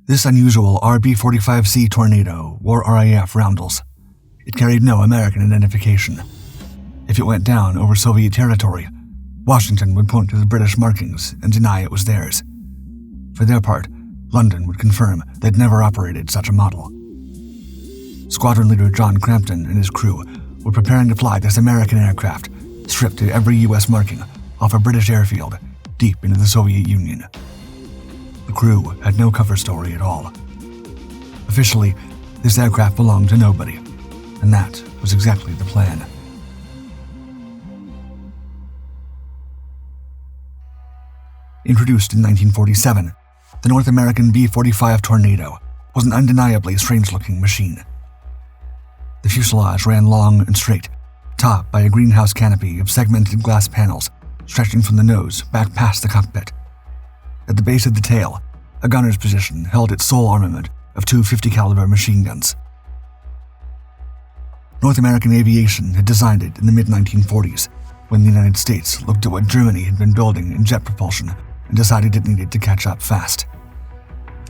This unusual RB-45C Tornado wore RAF roundels. It carried no American identification. If it went down over Soviet territory, Washington would point to the British markings and deny it was theirs. For their part, London would confirm they'd never operated such a model. Squadron leader John Crampton and his crew were preparing to fly this American aircraft, stripped to every U.S. marking, off a British airfield deep into the Soviet Union. The crew had no cover story at all. Officially, this aircraft belonged to nobody, and that was exactly the plan. Introduced in 1947, the North American B-45 Tornado was an undeniably strange-looking machine. The fuselage ran long and straight, topped by a greenhouse canopy of segmented glass panels stretching from the nose back past the cockpit. At the base of the tail, a gunner's position held its sole armament of two 50-caliber machine guns. North American aviation had designed it in the mid-1940s, when the United States looked at what Germany had been building in jet propulsion and decided it needed to catch up fast.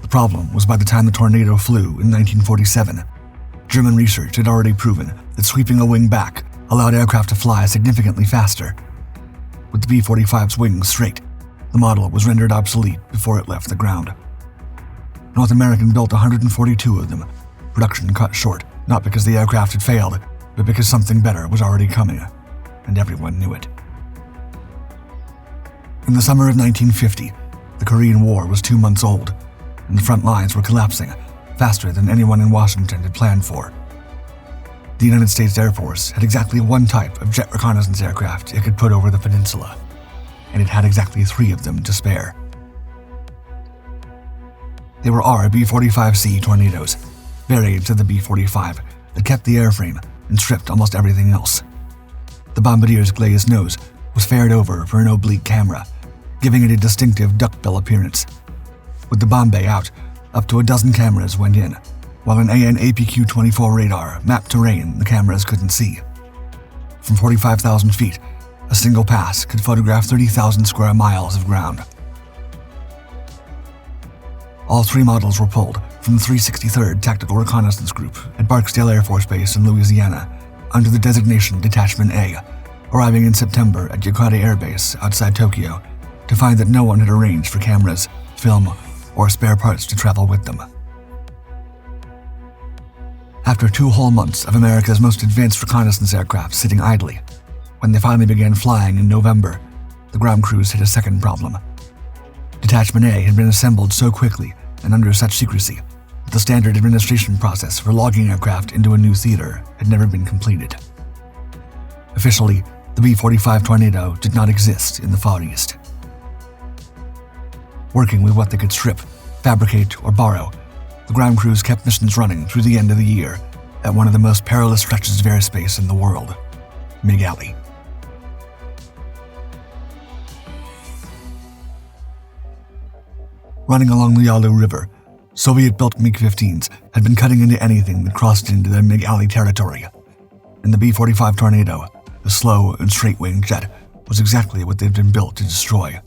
The problem was by the time the Tornado flew in 1947, German research had already proven that sweeping a wing back allowed aircraft to fly significantly faster. With the B-45's wings straight, the model was rendered obsolete before it left the ground. North American built 142 of them, production cut short, not because the aircraft had failed, but because something better was already coming, and everyone knew it. In the summer of 1950, the Korean War was 2 months old, and the front lines were collapsing faster than anyone in Washington had planned for. The United States Air Force had exactly one type of jet reconnaissance aircraft it could put over the peninsula, and it had exactly 3 of them to spare. They were B-45C Tornadoes, variants of the B-45 that kept the airframe and stripped almost everything else. The bombardier's glazed nose was faired over for an oblique camera, giving it a distinctive duckbill appearance. With the bomb bay out, up to a dozen cameras went in, while an AN/APQ-24 radar mapped terrain the cameras couldn't see. From 45,000 feet, a single pass could photograph 30,000 square miles of ground. All 3 models were pulled from the 363rd Tactical Reconnaissance Group at Barksdale Air Force Base in Louisiana under the designation Detachment A, arriving in September at Yokota Air Base outside Tokyo to find that no one had arranged for cameras, film, or spare parts to travel with them. After 2 whole months of America's most advanced reconnaissance aircraft sitting idly, when they finally began flying in November, the ground crews hit a second problem. Detachment A had been assembled so quickly and under such secrecy that the standard administration process for logging aircraft into a new theater had never been completed. Officially, the B-45 Tornado did not exist in the Far East. Working with what they could strip, fabricate, or borrow, the ground crews kept missions running through the end of the year at one of the most perilous stretches of airspace in the world, MiG Alley. Running along the Yalu River, Soviet-built MiG-15s had been cutting into anything that crossed into their MiG Alley territory, and the B-45 Tornado, the slow and straight-winged jet, was exactly what they'd been built to destroy.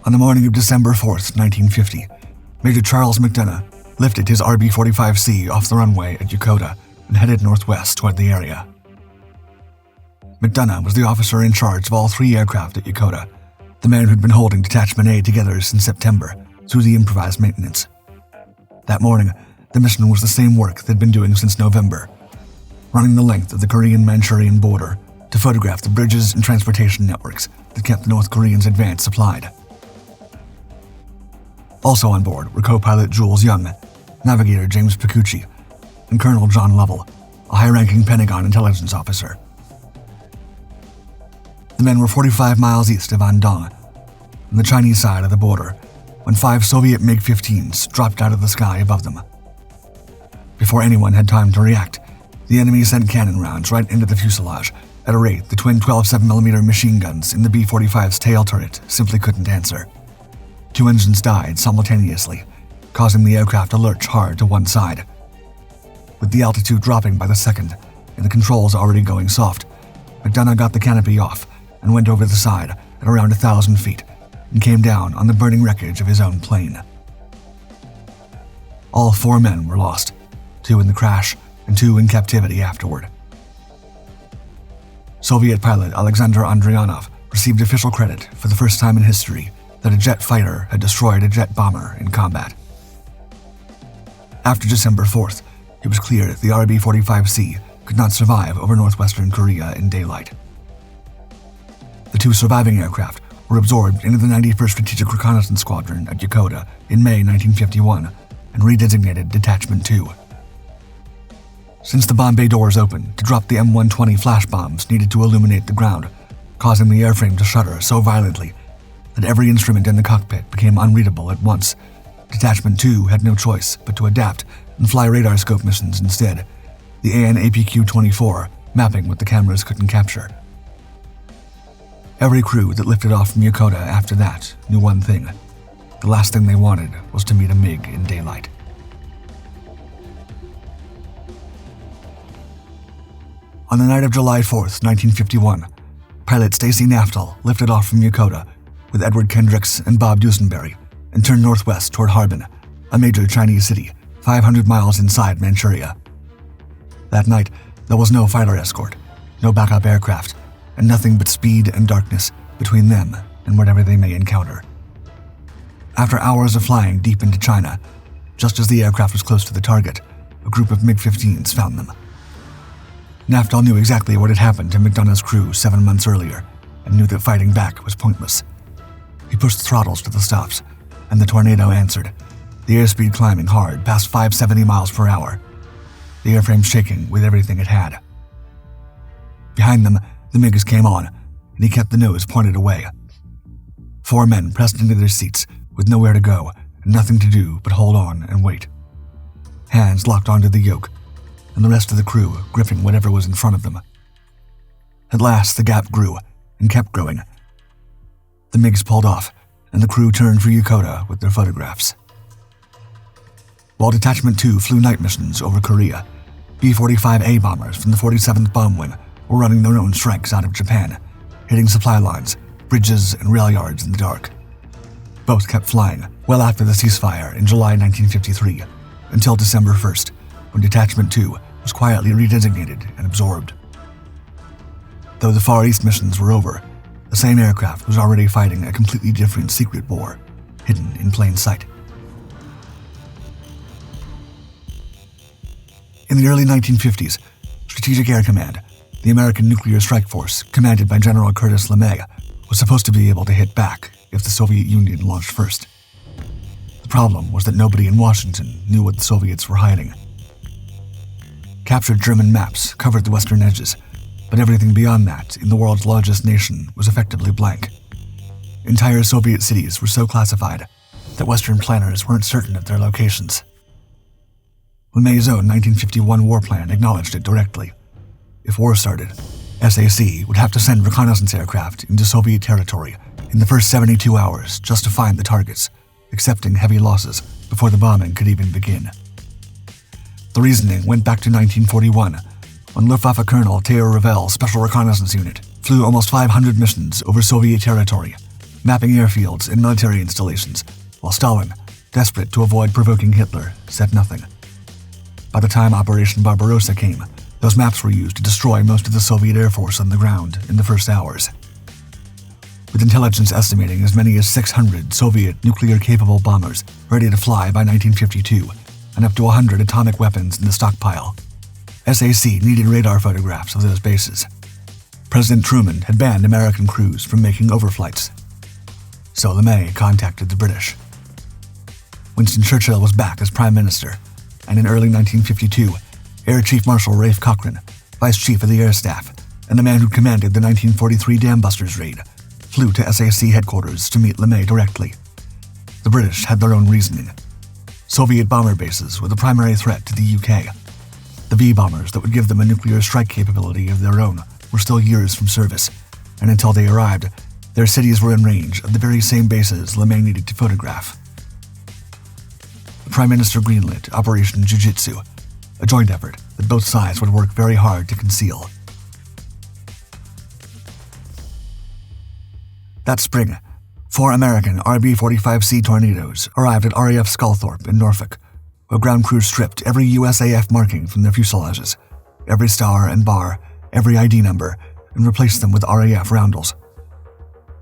On the morning of December 4th, 1950, Major Charles McDonough lifted his RB-45C off the runway at Yokota and headed northwest toward the area. McDonough was the officer in charge of all 3 aircraft at Yokota, the man who'd been holding Detachment A together since September through the improvised maintenance. That morning, the mission was the same work they'd been doing since November, running the length of the Korean-Manchurian border to photograph the bridges and transportation networks that kept the North Koreans' advance supplied. Also on board were co-pilot Jules Young, navigator James Picucci, and Colonel John Lovell, a high-ranking Pentagon intelligence officer. The men were 45 miles east of Andong, on the Chinese side of the border, when 5 Soviet MiG-15s dropped out of the sky above them. Before anyone had time to react, the enemy sent cannon rounds right into the fuselage at a rate the twin 12 7mm machine guns in the B-45's tail turret simply couldn't answer. 2 engines died simultaneously, causing the aircraft to lurch hard to one side. With the altitude dropping by the second and the controls already going soft, McDonough got the canopy off and went over the side at around 1,000 feet and came down on the burning wreckage of his own plane. All 4 men were lost, 2 in the crash and 2 in captivity afterward. Soviet pilot Alexander Andrianov received official credit for the first time in history that a jet fighter had destroyed a jet bomber in combat. After December 4th, it was clear that the RB-45C could not survive over northwestern Korea in daylight. The 2 surviving aircraft were absorbed into the 91st Strategic Reconnaissance Squadron at Yokota in May 1951 and redesignated Detachment 2. Since the bomb bay doors opened to drop the M120 flash bombs needed to illuminate the ground, causing the airframe to shudder so violently that every instrument in the cockpit became unreadable at once, Detachment 2 had no choice but to adapt and fly radar scope missions instead, the AN/APQ-24 mapping what the cameras couldn't capture. Every crew that lifted off from Yokota after that knew one thing. The last thing they wanted was to meet a MiG in daylight. On the night of July 4th, 1951, pilot Stacy Naftal lifted off from Yokota with Edward Kendricks and Bob Dusenberry and turned northwest toward Harbin, a major Chinese city 500 miles inside Manchuria. That night, there was no fighter escort, no backup aircraft, and nothing but speed and darkness between them and whatever they may encounter. After hours of flying deep into China, just as the aircraft was close to the target, a group of MiG-15s found them. Naftal knew exactly what had happened to McDonough's crew 7 months earlier and knew that fighting back was pointless. He pushed the throttles to the stops, and the tornado answered, the airspeed climbing hard past 570 miles per hour, the airframe shaking with everything it had. Behind them, the MiGs came on, and he kept the nose pointed away. 4 men pressed into their seats with nowhere to go and nothing to do but hold on and wait. Hands locked onto the yoke, and the rest of the crew gripping whatever was in front of them. At last, the gap grew and kept growing. The MiGs pulled off, and the crew turned for Yokota with their photographs. While Detachment 2 flew night missions over Korea, B-45A bombers from the 47th Bomb Wing were running their own strikes out of Japan, hitting supply lines, bridges, and rail yards in the dark. Both kept flying well after the ceasefire in July 1953, until December 1st, when Detachment 2 was quietly redesignated and absorbed. Though the Far East missions were over, the same aircraft was already fighting a completely different secret war, hidden in plain sight. In the early 1950s, Strategic Air Command, the American nuclear strike force commanded by General Curtis LeMay, was supposed to be able to hit back if the Soviet Union launched first. The problem was that nobody in Washington knew what the Soviets were hiding. Captured German maps covered the western edges, but everything beyond that in the world's largest nation was effectively blank. Entire Soviet cities were so classified that Western planners weren't certain of their locations. LeMay's own 1951 war plan acknowledged it directly. If war started, SAC would have to send reconnaissance aircraft into Soviet territory in the first 72 hours just to find the targets, accepting heavy losses before the bombing could even begin. The reasoning went back to 1941, when Luftwaffe Colonel Theo Revel's Special Reconnaissance Unit flew almost 500 missions over Soviet territory, mapping airfields and military installations, while Stalin, desperate to avoid provoking Hitler, said nothing. By the time Operation Barbarossa came, those maps were used to destroy most of the Soviet Air Force on the ground in the first hours. With intelligence estimating as many as 600 Soviet nuclear-capable bombers ready to fly by 1952, and up to 100 atomic weapons in the stockpile, SAC needed radar photographs of those bases. President Truman had banned American crews from making overflights. So LeMay contacted the British. Winston Churchill was back as Prime Minister, and in early 1952, Air Chief Marshal Rafe Cochrane, Vice Chief of the Air Staff, and the man who commanded the 1943 Dam Busters raid, flew to SAC headquarters to meet LeMay directly. The British had their own reasoning. Soviet bomber bases were the primary threat to the UK. The V-bombers that would give them a nuclear strike capability of their own were still years from service, and until they arrived, their cities were in range of the very same bases LeMay needed to photograph. The Prime Minister greenlit Operation Jiu Jitsu, a joint effort that both sides would work very hard to conceal. That spring, 4 American RB-45C Tornadoes arrived at RAF Sculthorpe in Norfolk, where ground crews stripped every USAF marking from their fuselages, every star and bar, every ID number, and replaced them with RAF roundels.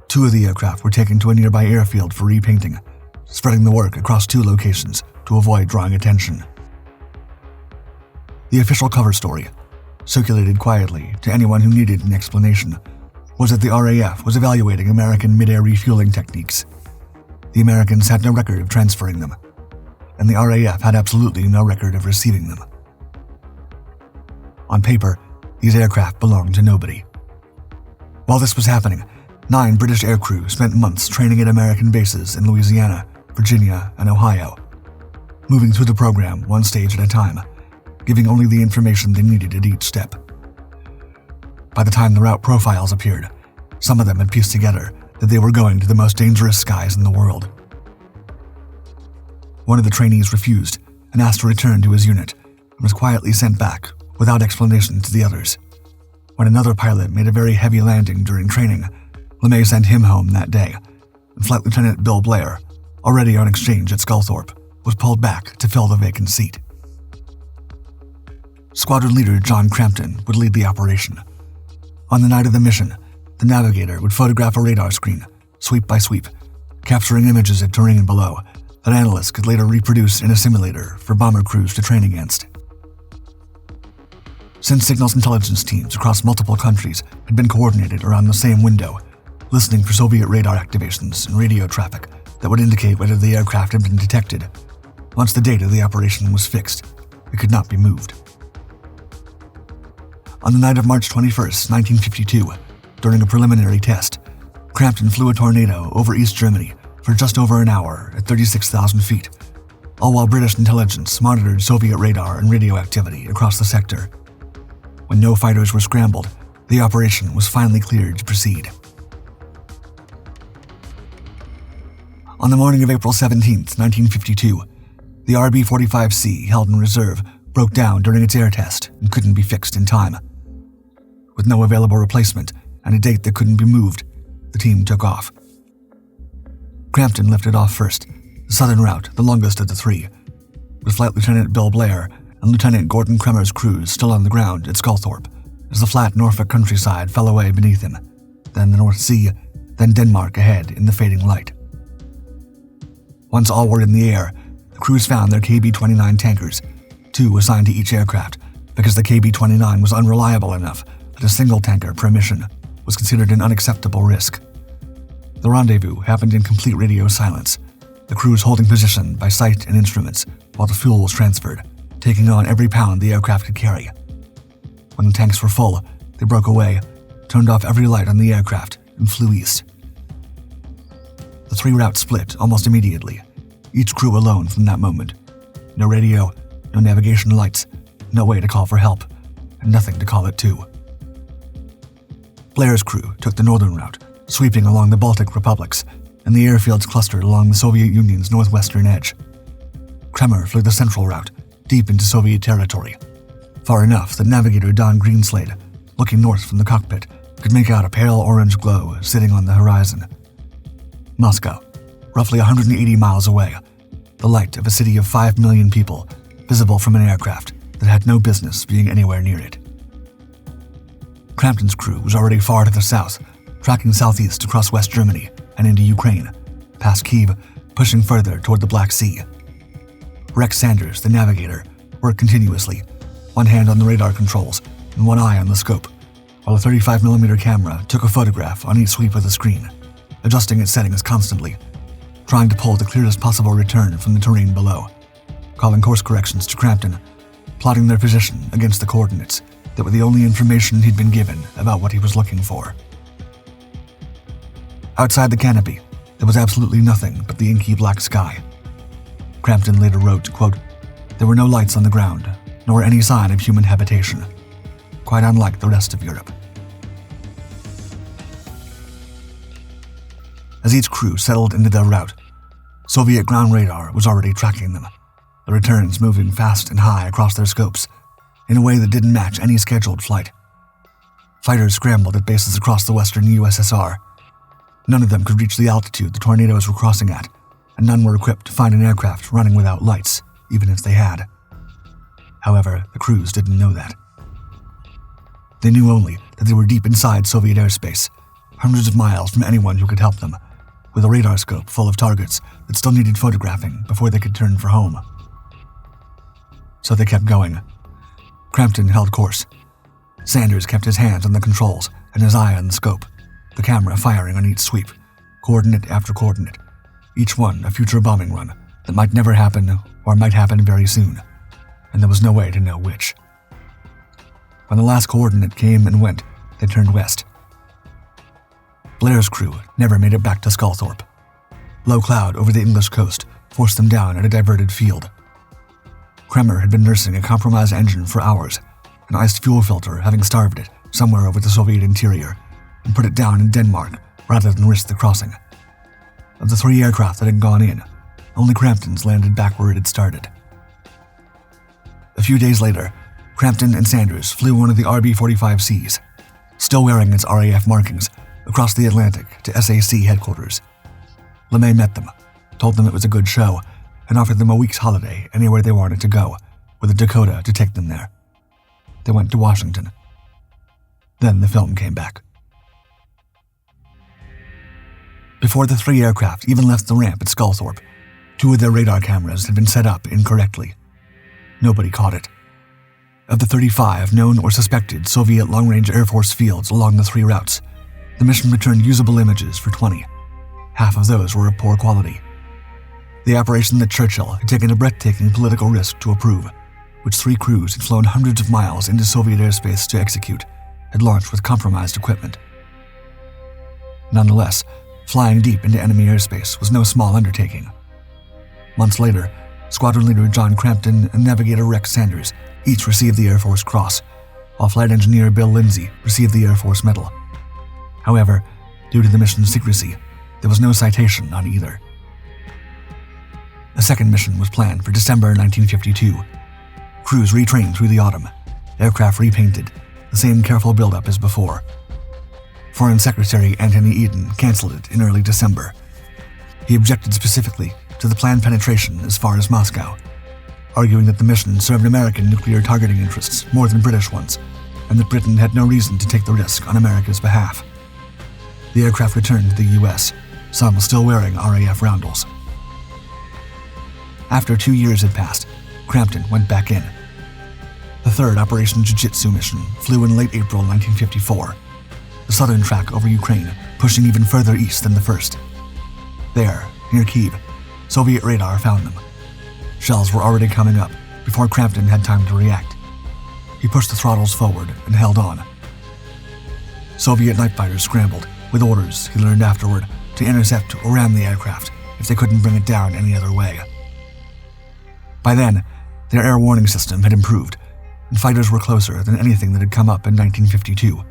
2 of the aircraft were taken to a nearby airfield for repainting, spreading the work across 2 locations to avoid drawing attention. The official cover story, circulated quietly to anyone who needed an explanation, was that the RAF was evaluating American mid-air refueling techniques. The Americans had no record of transferring them, and the RAF had absolutely no record of receiving them. On paper, these aircraft belonged to nobody. While this was happening, 9 British aircrew spent months training at American bases in Louisiana, Virginia, and Ohio, moving through the program one stage at a time, giving only the information they needed at each step. By the time the route profiles appeared, some of them had pieced together that they were going to the most dangerous skies in the world. One of the trainees refused and asked to return to his unit and was quietly sent back without explanation to the others. When another pilot made a very heavy landing during training, LeMay sent him home that day, and Flight Lieutenant Bill Blair, already on exchange at Sculthorpe, was pulled back to fill the vacant seat. Squadron leader John Crampton would lead the operation. On the night of the mission, the navigator would photograph a radar screen, sweep by sweep, capturing images of terrain below that analysts could later reproduce in a simulator for bomber crews to train against. Since signals intelligence teams across multiple countries had been coordinated around the same window, listening for Soviet radar activations and radio traffic that would indicate whether the aircraft had been detected, once the date of the operation was fixed, it could not be moved. On the night of March 21st, 1952, during a preliminary test, Crampton flew a Tornado over East Germany for just over an hour at 36,000 feet, all while British intelligence monitored Soviet radar and radio activity across the sector. When no fighters were scrambled, the operation was finally cleared to proceed. On the morning of April 17, 1952, the RB-45C held in reserve broke down during its air test and couldn't be fixed in time. With no available replacement and a date that couldn't be moved, the team took off. Crampton lifted off first, the southern route, the longest of the 3, with Flight Lieutenant Bill Blair and Lieutenant Gordon Kremer's crews still on the ground at Sculthorpe, as the flat Norfolk countryside fell away beneath him, then the North Sea, then Denmark ahead in the fading light. Once all were in the air, the crews found their KB-29 tankers, 2 assigned to each aircraft, because the KB-29 was unreliable enough that a single tanker per mission was considered an unacceptable risk. The rendezvous happened in complete radio silence, the crews holding position by sight and instruments while the fuel was transferred, taking on every pound the aircraft could carry. When the tanks were full, they broke away, turned off every light on the aircraft, and flew east. The 3 routes split almost immediately, each crew alone from that moment. No radio, no navigation lights, no way to call for help, and nothing to call it to. Blair's crew took the northern route, sweeping along the Baltic republics, and the airfields clustered along the Soviet Union's northwestern edge. Kremer flew the central route, deep into Soviet territory, far enough that navigator Don Greenslade, looking north from the cockpit, could make out a pale orange glow sitting on the horizon. Moscow, roughly 180 miles away, the light of a city of 5 million people, visible from an aircraft that had no business being anywhere near it. Crampton's crew was already far to the south, tracking southeast across West Germany and into Ukraine, past Kyiv, pushing further toward the Black Sea. Rex Sanders, the navigator, worked continuously, one hand on the radar controls and one eye on the scope, while a 35mm camera took a photograph on each sweep of the screen, adjusting its settings constantly, trying to pull the clearest possible return from the terrain below, calling course corrections to Crampton, plotting their position against the coordinates that were the only information he'd been given about what he was looking for. Outside the canopy, there was absolutely nothing but the inky black sky. Crampton later wrote, quote, "There were no lights on the ground, nor any sign of human habitation, quite unlike the rest of Europe." As each crew settled into their route, Soviet ground radar was already tracking them, the returns moving fast and high across their scopes, in a way that didn't match any scheduled flight. Fighters scrambled at bases across the western USSR. None of them could reach the altitude the tornadoes were crossing at, and none were equipped to find an aircraft running without lights, even if they had. However, the crews didn't know that. They knew only that they were deep inside Soviet airspace, hundreds of miles from anyone who could help them, with a radar scope full of targets that still needed photographing before they could turn for home. So they kept going. Crampton held course. Sanders kept his hands on the controls and his eye on the scope, the camera firing on each sweep, coordinate after coordinate, each one a future bombing run that might never happen or might happen very soon, and there was no way to know which. When the last coordinate came and went, they turned west. Blair's crew never made it back to Sculthorpe. Low cloud over the English coast forced them down at a diverted field. Kremer had been nursing a compromised engine for hours, an iced fuel filter having starved it somewhere over the Soviet interior, and put it down in Denmark rather than risk the crossing. Of the 3 aircraft that had gone in, only Crampton's landed back where it had started. A few days later, Crampton and Sanders flew one of the RB-45Cs, still wearing its RAF markings, across the Atlantic to SAC headquarters. LeMay met them, told them it was a good show, and offered them a week's holiday anywhere they wanted to go, with a Dakota to take them there. They went to Washington. Then the film came back. Before the 3 aircraft even left the ramp at Sculthorpe, 2 of their radar cameras had been set up incorrectly. Nobody caught it. Of the 35 known or suspected Soviet long-range Air Force fields along the 3 routes, the mission returned usable images for 20. Half of those were of poor quality. The operation that Churchill had taken a breathtaking political risk to approve, which 3 crews had flown hundreds of miles into Soviet airspace to execute, had launched with compromised equipment. Nonetheless, flying deep into enemy airspace was no small undertaking. Months later, Squadron Leader John Crampton and Navigator Rex Sanders each received the Air Force Cross, while Flight Engineer Bill Lindsay received the Air Force Medal. However, due to the mission's secrecy, there was no citation on either. A second mission was planned for December 1952. Crews retrained through the autumn, aircraft repainted, the same careful build-up as before. Foreign Secretary Anthony Eden canceled it in early December. He objected specifically to the planned penetration as far as Moscow, arguing that the mission served American nuclear targeting interests more than British ones, and that Britain had no reason to take the risk on America's behalf. The aircraft returned to the U.S., some still wearing RAF roundels. After 2 years had passed, Crampton went back in. The third Operation Jiu Jitsu mission flew in late April 1954, the southern track over Ukraine pushing even further east than the first. There, near Kyiv, Soviet radar found them. Shells were already coming up before Crampton had time to react. He pushed the throttles forward and held on. Soviet night fighters scrambled, with orders, he learned afterward, to intercept or ram the aircraft if they couldn't bring it down any other way. By then, their air warning system had improved, and fighters were closer than anything that had come up in 1952.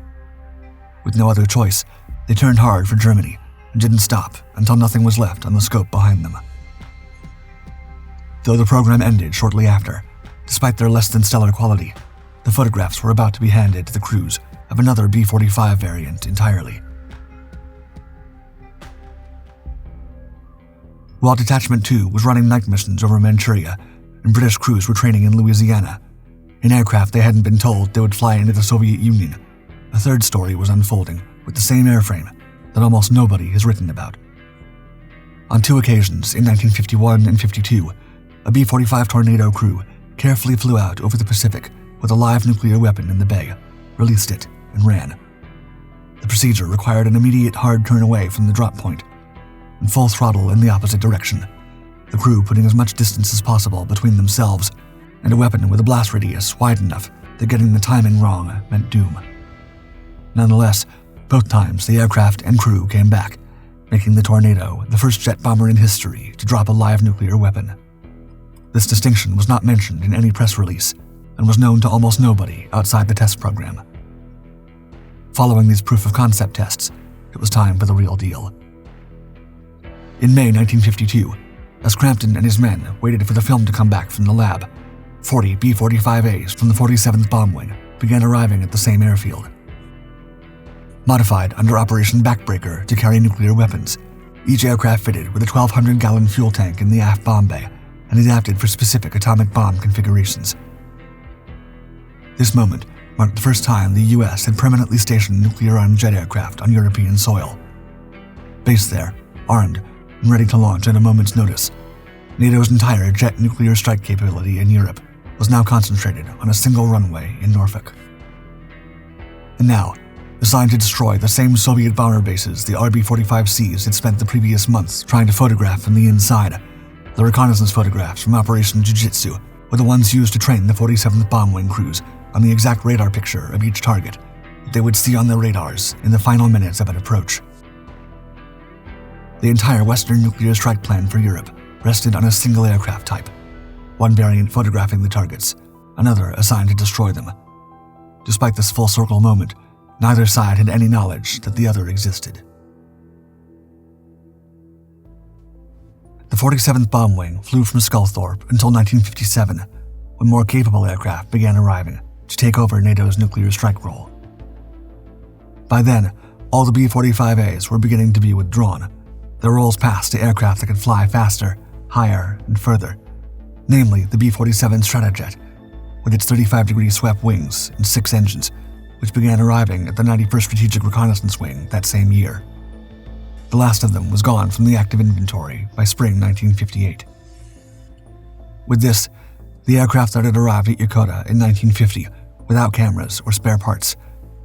With no other choice, they turned hard for Germany and didn't stop until nothing was left on the scope behind them. Though the program ended shortly after, despite their less than stellar quality, the photographs were about to be handed to the crews of another B-45 variant entirely. While Detachment 2 was running night missions over Manchuria, and British crews were training in Louisiana, in aircraft they hadn't been told they would fly into the Soviet Union, a third story was unfolding with the same airframe that almost nobody has written about. On 2 occasions in 1951 and 52, a B-45 Tornado crew carefully flew out over the Pacific with a live nuclear weapon in the bay, released it, and ran. The procedure required an immediate hard turn away from the drop point, and full throttle in the opposite direction, the crew putting as much distance as possible between themselves and a weapon with a blast radius wide enough that getting the timing wrong meant doom. Nonetheless, both times the aircraft and crew came back, making the Tornado the first jet bomber in history to drop a live nuclear weapon. This distinction was not mentioned in any press release and was known to almost nobody outside the test program. Following these proof-of-concept tests, it was time for the real deal. In May 1952, as Crampton and his men waited for the film to come back from the lab, 40 B-45As from the 47th Bomb Wing began arriving at the same airfield. Modified under Operation Backbreaker to carry nuclear weapons, each aircraft fitted with a 1,200-gallon fuel tank in the aft bomb bay and adapted for specific atomic bomb configurations. This moment marked the first time the US had permanently stationed nuclear-armed jet aircraft on European soil. Based there, armed, and ready to launch at a moment's notice, NATO's entire jet nuclear strike capability in Europe was now concentrated on a single runway in Norfolk. And now, designed to destroy the same Soviet bomber bases the RB-45Cs had spent the previous months trying to photograph from the inside, the reconnaissance photographs from Operation Jiu Jitsu were the ones used to train the 47th Bomb Wing crews on the exact radar picture of each target that they would see on their radars in the final minutes of an approach. The entire Western nuclear strike plan for Europe rested on a single aircraft type, one variant photographing the targets, another assigned to destroy them. Despite this full-circle moment, neither side had any knowledge that the other existed. The 47th Bomb Wing flew from Sculthorpe until 1957, when more capable aircraft began arriving to take over NATO's nuclear strike role. By then, all the B-45As were beginning to be withdrawn, their roles passed to aircraft that could fly faster, higher, and further, namely the B-47 Stratojet, with its 35-degree swept wings and 6 engines, which began arriving at the 91st Strategic Reconnaissance Wing that same year. The last of them was gone from the active inventory by spring 1958. With this, the aircraft that had arrived at Yokota in 1950 without cameras or spare parts,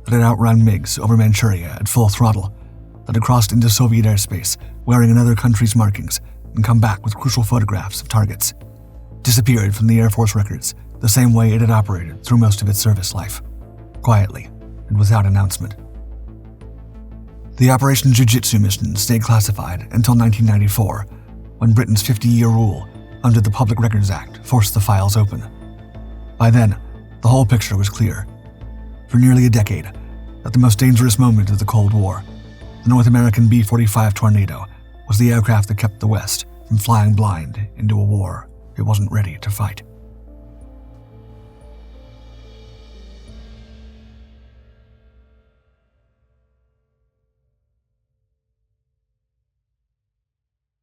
that had outrun MiGs over Manchuria at full throttle, that had crossed into Soviet airspace wearing another country's markings and come back with crucial photographs of targets, disappeared from the Air Force records the same way it had operated through most of its service life, quietly and without announcement. The Operation Jiu Jitsu mission stayed classified until 1994, when Britain's 50-year rule under the Public Records Act forced the files open. By then, the whole picture was clear. For nearly a decade, at the most dangerous moment of the Cold War, the North American B-45 Tornado was the aircraft that kept the West from flying blind into a war it wasn't ready to fight.